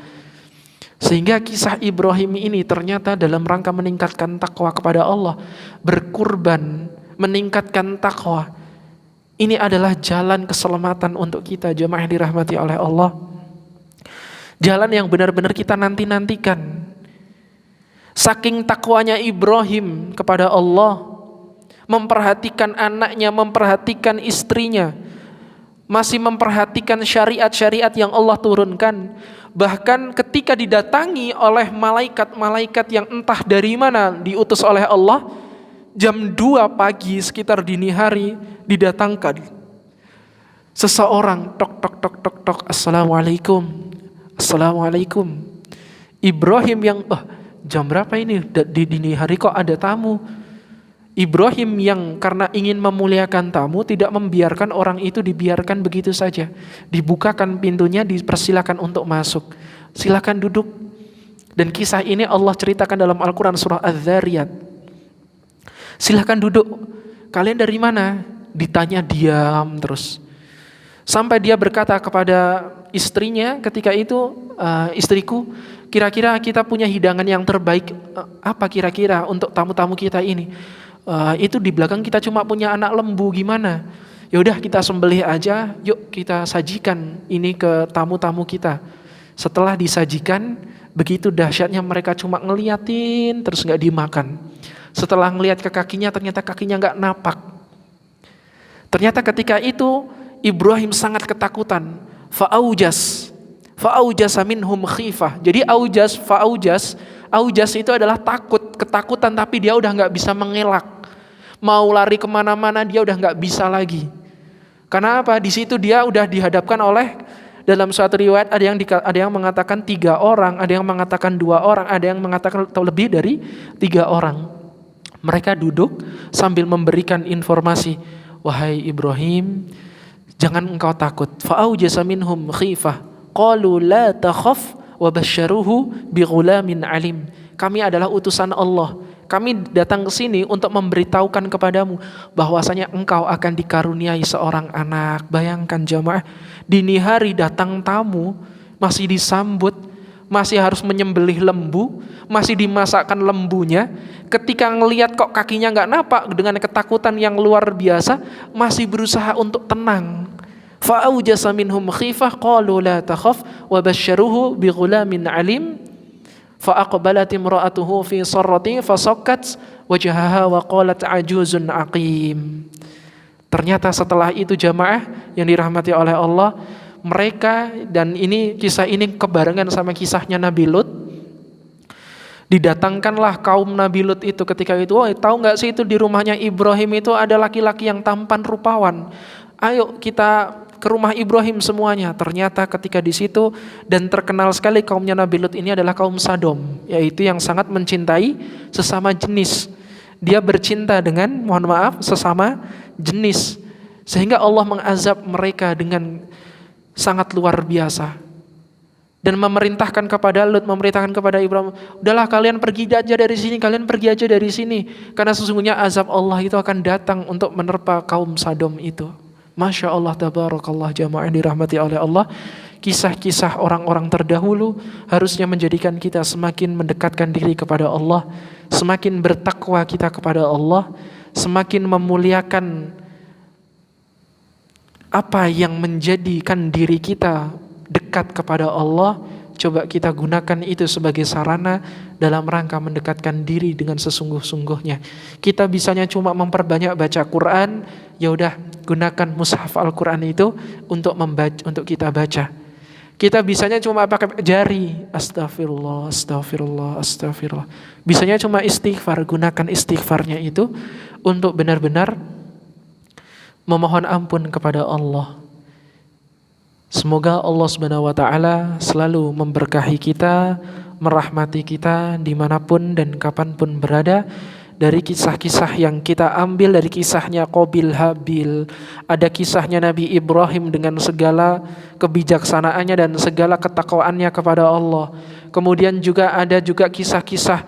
[SPEAKER 2] Sehingga kisah Ibrahim ini ternyata dalam rangka meningkatkan takwa kepada Allah, berkurban, meningkatkan takwa. Ini adalah jalan keselamatan untuk kita, jemaah yang dirahmati oleh Allah. Jalan yang benar-benar kita nanti-nantikan. Saking takwanya Ibrahim kepada Allah, memperhatikan anaknya, memperhatikan istrinya, masih memperhatikan syariat-syariat yang Allah turunkan. Bahkan ketika didatangi oleh malaikat-malaikat yang entah dari mana diutus oleh Allah, jam 2 pagi sekitar dini hari didatangkan seseorang, tok tok tok tok tok, assalamualaikum, assalamualaikum. Ibrahim yang jam berapa ini, di dini hari kok ada tamu. Ibrahim yang karena ingin memuliakan tamu tidak membiarkan orang itu dibiarkan begitu saja. Dibukakan pintunya, dipersilakan untuk masuk. Silakan duduk. Dan kisah ini Allah ceritakan dalam Al-Quran surah Az-Zariyat. Silakan duduk. Kalian dari mana? Ditanya diam terus. Sampai dia berkata kepada istrinya ketika itu, istriku, kira-kira kita punya hidangan yang terbaik apa kira-kira untuk tamu-tamu kita ini? Itu di belakang kita cuma punya anak lembu, gimana? Yaudah kita sembelih aja, yuk kita sajikan ini ke tamu-tamu kita. Setelah disajikan, begitu dahsyatnya mereka cuma ngeliatin terus gak dimakan. Setelah ngeliat ke kakinya, ternyata kakinya gak napak. Ternyata ketika itu Ibrahim sangat ketakutan. Fa'aujasa minhum khifah. Jadi aujas itu adalah takut, ketakutan, tapi dia udah gak bisa mengelak. Mau lari kemana-mana dia udah gak bisa lagi. Karena apa? Di situ dia udah dihadapkan oleh, dalam suatu riwayat ada yang mengatakan 3 orang, ada yang mengatakan 2 orang, ada yang mengatakan lebih dari 3 orang. Mereka duduk sambil memberikan informasi, wahai Ibrahim, jangan engkau takut. Fa'aujasa minhum khifah, qalu la takhaf wa basyaruhu bi ghulamin alim. Kami adalah utusan Allah. Kami datang ke sini untuk memberitahukan kepadamu bahwasanya engkau akan dikaruniai seorang anak. Bayangkan jamaah, dini hari datang tamu, masih disambut, masih harus menyembelih lembu, masih dimasakkan lembunya. Ketika ngelihat kok kakinya nggak napak dengan ketakutan yang luar biasa, masih berusaha untuk tenang. Fa'aujasa minhum khifah qalu la takhaf wa basyaruhu bi ghulamin alim. Fa'aqbalat imra'atuhu fi sarrati fasakkat wajhaha wa qalat ajuzun aqim. Ternyata setelah itu jamaah yang dirahmati oleh Allah, mereka, dan ini kisah ini kebarengan sama kisahnya Nabi Lut. Didatangkanlah kaum Nabi Lut itu ketika itu, tahu nggak sih itu di rumahnya Ibrahim itu ada laki-laki yang tampan rupawan. Ayo kita ke rumah Ibrahim semuanya. Ternyata ketika di situ, dan terkenal sekali kaumnya Nabi Lut ini adalah kaum Sodom, yaitu yang sangat mencintai sesama jenis. Dia bercinta dengan, mohon maaf, sesama jenis, sehingga Allah mengazab mereka dengan sangat luar biasa. Dan memerintahkan kepada Lut, memerintahkan kepada Ibrahim, udahlah kalian pergi aja dari sini, kalian pergi aja dari sini, karena sesungguhnya azab Allah itu akan datang untuk menerpa kaum Sodom itu. Masya Allah, tabarakallah jamaah yang dirahmati oleh Allah. Kisah-kisah orang-orang terdahulu harusnya menjadikan kita semakin mendekatkan diri kepada Allah, semakin bertakwa kita kepada Allah, semakin memuliakan apa yang menjadikan diri kita dekat kepada Allah. Coba kita gunakan itu sebagai sarana dalam rangka mendekatkan diri dengan sesungguh-sungguhnya. Kita bisanya cuma memperbanyak baca Quran, ya udah gunakan mushaf Al-Quran itu untuk membaca, untuk kita baca. Kita bisanya cuma pakai jari, astagfirullah, astagfirullah, astagfirullah. Bisanya cuma istighfar, gunakan istighfarnya itu untuk benar-benar memohon ampun kepada Allah. Semoga Allah Subhanahu wa taala selalu memberkahi kita, merahmati kita dimanapun dan kapanpun berada. Dari kisah-kisah yang kita ambil dari kisahnya Qabil Habil, ada kisahnya Nabi Ibrahim dengan segala kebijaksanaannya dan segala ketakwaannya kepada Allah. Kemudian juga ada kisah-kisah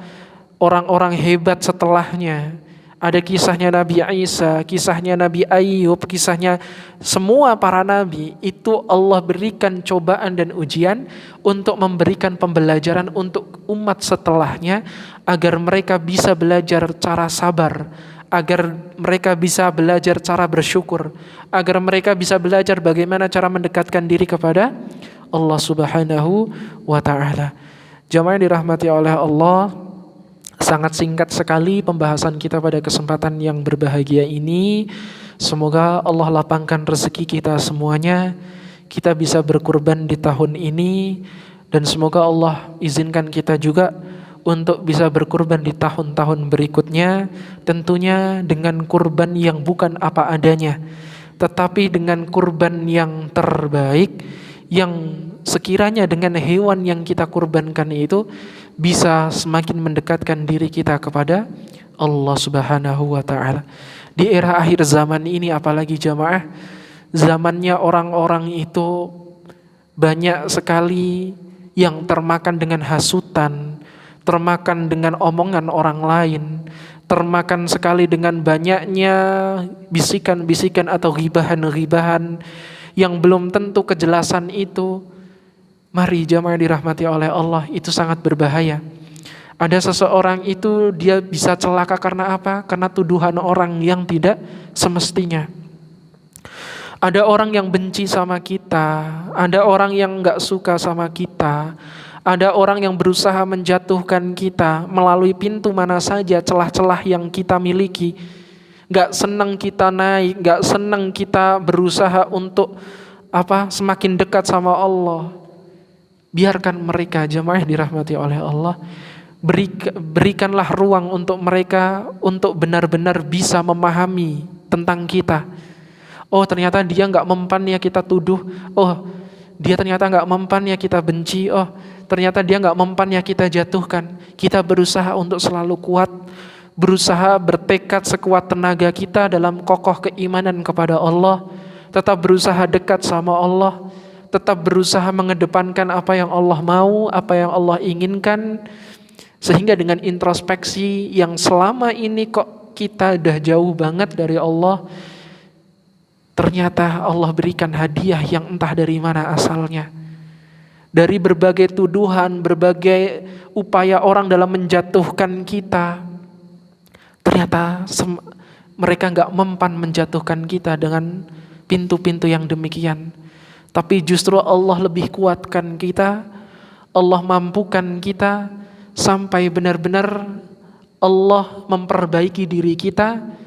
[SPEAKER 2] orang-orang hebat setelahnya. Ada kisahnya Nabi Isa, kisahnya Nabi Ayub, kisahnya semua para nabi. Itu Allah berikan cobaan dan ujian untuk memberikan pembelajaran untuk umat setelahnya, agar mereka bisa belajar cara sabar, agar mereka bisa belajar cara bersyukur, agar mereka bisa belajar bagaimana cara mendekatkan diri kepada Allah Subhanahu wa ta'ala. Jamaah yang dirahmati oleh Allah, sangat singkat sekali pembahasan kita pada kesempatan yang berbahagia ini. Semoga Allah lapangkan rezeki kita semuanya, kita bisa berkurban di tahun ini, dan semoga Allah izinkan kita juga untuk bisa berkurban di tahun-tahun berikutnya, tentunya dengan kurban yang bukan apa adanya, tetapi dengan kurban yang terbaik, yang sekiranya dengan hewan yang kita kurbankan itu bisa semakin mendekatkan diri kita kepada Allah Subhanahu wa ta'ala. Di era akhir zaman ini apalagi jamaah, zamannya orang-orang itu banyak sekali yang termakan dengan hasutan, termakan dengan omongan orang lain, termakan sekali dengan banyaknya bisikan-bisikan atau ghibahan-ghibahan yang belum tentu kejelasan itu. Mari jamaah dirahmati oleh Allah, itu sangat berbahaya. Ada seseorang itu dia bisa celaka karena apa? Karena tuduhan orang yang tidak semestinya. Ada orang yang benci sama kita, ada orang yang gak suka sama kita, ada orang yang berusaha menjatuhkan kita melalui pintu mana saja, celah-celah yang kita miliki. Gak senang kita naik, gak senang kita berusaha untuk semakin dekat sama Allah. Biarkan mereka, jamaah dirahmati oleh Allah, berikanlah ruang untuk mereka untuk benar-benar bisa memahami tentang kita. Oh ternyata dia gak mempan ya kita tuduh. Oh dia ternyata gak mempan ya kita benci. Oh ternyata dia gak mempan ya kita jatuhkan. Kita berusaha untuk selalu kuat, berusaha bertekad sekuat tenaga kita dalam kokoh keimanan kepada Allah, tetap berusaha dekat sama Allah, tetap berusaha mengedepankan apa yang Allah mau, apa yang Allah inginkan. Sehingga dengan introspeksi yang selama ini kok kita udah jauh banget dari Allah, ternyata Allah berikan hadiah yang entah dari mana asalnya. Dari berbagai tuduhan, berbagai upaya orang dalam menjatuhkan kita, ternyata mereka gak mempan menjatuhkan kita dengan pintu-pintu yang demikian. Tapi justru Allah lebih kuatkan kita, Allah mampukan kita sampai benar-benar Allah memperbaiki diri kita.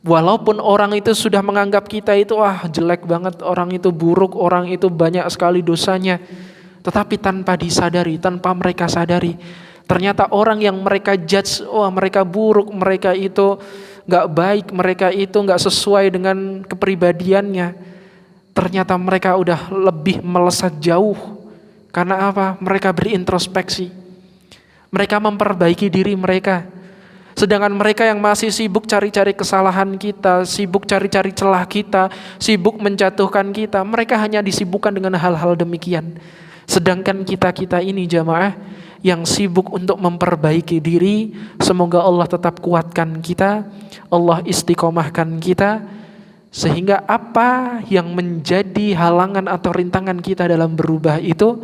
[SPEAKER 2] Walaupun orang itu sudah menganggap kita itu jelek banget, orang itu buruk, orang itu banyak sekali dosanya, tetapi tanpa disadari, tanpa mereka sadari, ternyata orang yang mereka judge, mereka buruk, mereka itu gak baik, mereka itu gak sesuai dengan kepribadiannya, ternyata mereka udah lebih melesat jauh. Karena apa? Mereka berintrospeksi, mereka memperbaiki diri mereka. Sedangkan mereka yang masih sibuk cari-cari kesalahan kita, sibuk cari-cari celah kita, sibuk menjatuhkan kita, mereka hanya disibukkan dengan hal-hal demikian. Sedangkan kita ini jamaah yang sibuk untuk memperbaiki diri, semoga Allah tetap kuatkan kita, Allah istiqomahkan kita, Sehingga apa yang menjadi halangan atau rintangan kita dalam berubah itu,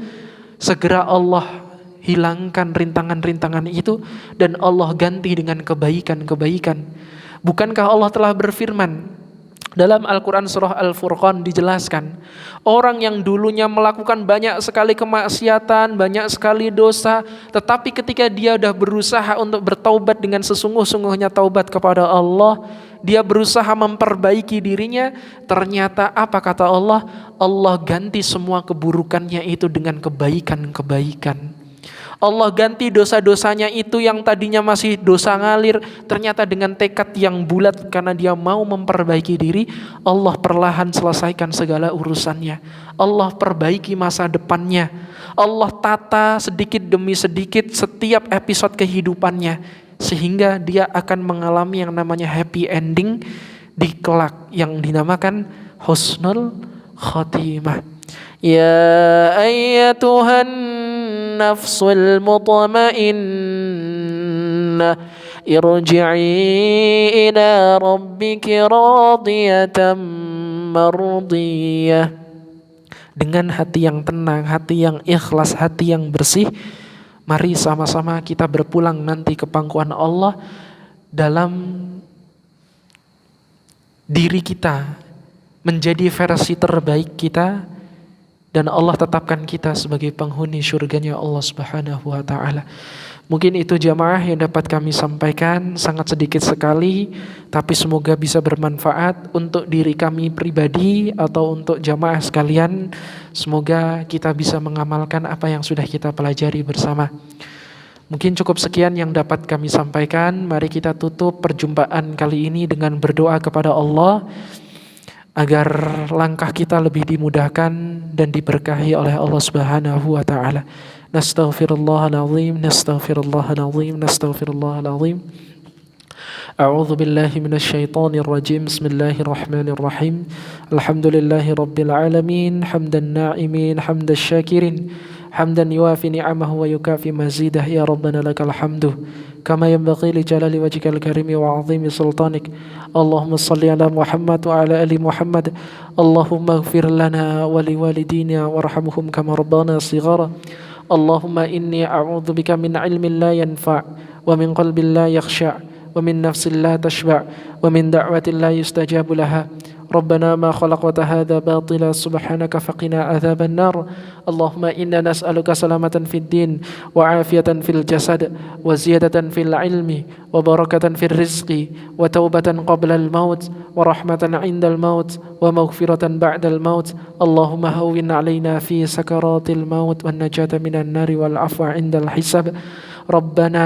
[SPEAKER 2] segera Allah hilangkan rintangan-rintangan itu dan Allah ganti dengan kebaikan-kebaikan. Bukankah Allah telah berfirman dalam Al-Quran surah Al-Furqan, dijelaskan orang yang dulunya melakukan banyak sekali kemaksiatan, banyak sekali dosa, tetapi ketika dia sudah berusaha untuk bertaubat dengan sesungguh-sungguhnya taubat kepada Allah, dia berusaha memperbaiki dirinya, ternyata apa kata Allah? Allah ganti semua keburukannya itu dengan kebaikan-kebaikan. Allah ganti dosa-dosanya itu yang tadinya masih dosa ngalir, ternyata dengan tekad yang bulat karena dia mau memperbaiki diri, Allah perlahan selesaikan segala urusannya. Allah perbaiki masa depannya. Allah tata sedikit demi sedikit setiap episode kehidupannya, sehingga dia akan mengalami yang namanya happy ending di kelak yang dinamakan husnul khatimah. Ya ayyatuhan nafsul mutmainnah irji'i ila rabbiki radiyatan mardiyah. Dengan hati yang tenang, hati yang ikhlas, hati yang bersih, mari sama-sama kita berpulang nanti ke pangkuan Allah dalam diri kita menjadi versi terbaik kita, dan Allah tetapkan kita sebagai penghuni syurganya Allah Subhanahu wa ta'ala. Mungkin itu jamaah yang dapat kami sampaikan, sangat sedikit sekali, tapi semoga bisa bermanfaat untuk diri kami pribadi atau untuk jamaah sekalian. Semoga kita bisa mengamalkan apa yang sudah kita pelajari bersama. Mungkin cukup sekian yang dapat kami sampaikan. Mari kita tutup perjumpaan kali ini dengan berdoa kepada Allah agar langkah kita lebih dimudahkan dan diberkahi oleh Allah Subhanahu wa ta'ala. Nastaghfirullahalazim, nastaghfirullahalazim, nastaghfirullahalazim. A'udzu billahi minasyaitonir rajim. Bismillahirrahmanirrahim. Alhamdulillahi rabbil alamin, hamdan na'imin, hamdan syakirin, hamdan yuafi ni'amahu wa yukafi mazidah. Ya Rabbana lakal hamdu kama yanbaghi li jalali wajhikal karimi wa 'azimi sultanik. Allahumma salli ala Muhammad wa ala ali Muhammad. Allahumma ighfir lana wa liwalidina warhamhum kama rabbana shighara. Allahumma inni a'udzubika min ilmin la yanfa' wa min qalbin la yakhsha' wa min nafsin la tashba' wa min da'watin la yustajabu laha. ربنا ما خلقت هذا باطلا سبحانك فقنا عذاب النار. اللهم إنا نسألك سلامة في الدين وعافية في الجسد وزيادة في العلم وبركة في الرزق وتوبة قبل الموت ورحمة عند الموت ومغفرة بعد الموت. اللهم هون علينا في سكرات الموت والنجاة من النار والعفو عند الحساب. ربنا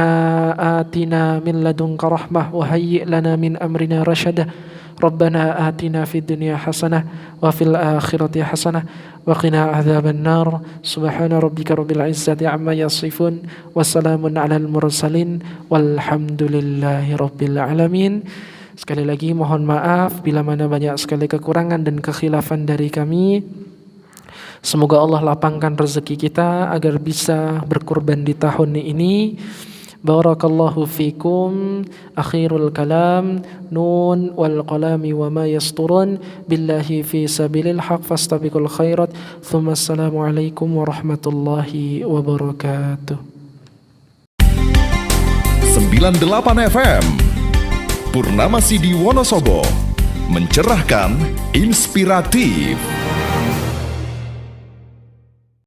[SPEAKER 2] آتنا من لدنك رحمة وهيئ لنا من أمرنا رشدا. ربنا آتنا في الدنيا حسنة وفي الآخرة حسنة وقنا عذاب النار. سبحان ربك رب العزة عما يصفون وسلام على المرسلين والحمد لله رب العالمين. Sekali lagi mohon maaf bila mana banyak sekali kekurangan dan kekhilafan dari kami. Semoga Allah lapangkan rezeki kita agar bisa berkurban di tahun ini. Barakallahu fikum. Akhirul kalam. Nun wal qalami wa ma yasturun. Billahi fi sabilil haq fastabiqul khairat. Thumma assalamu alaikum warahmatullahi wabarakatuh.
[SPEAKER 3] 98 FM Purnama Sidi Wonosobo, mencerahkan, inspiratif.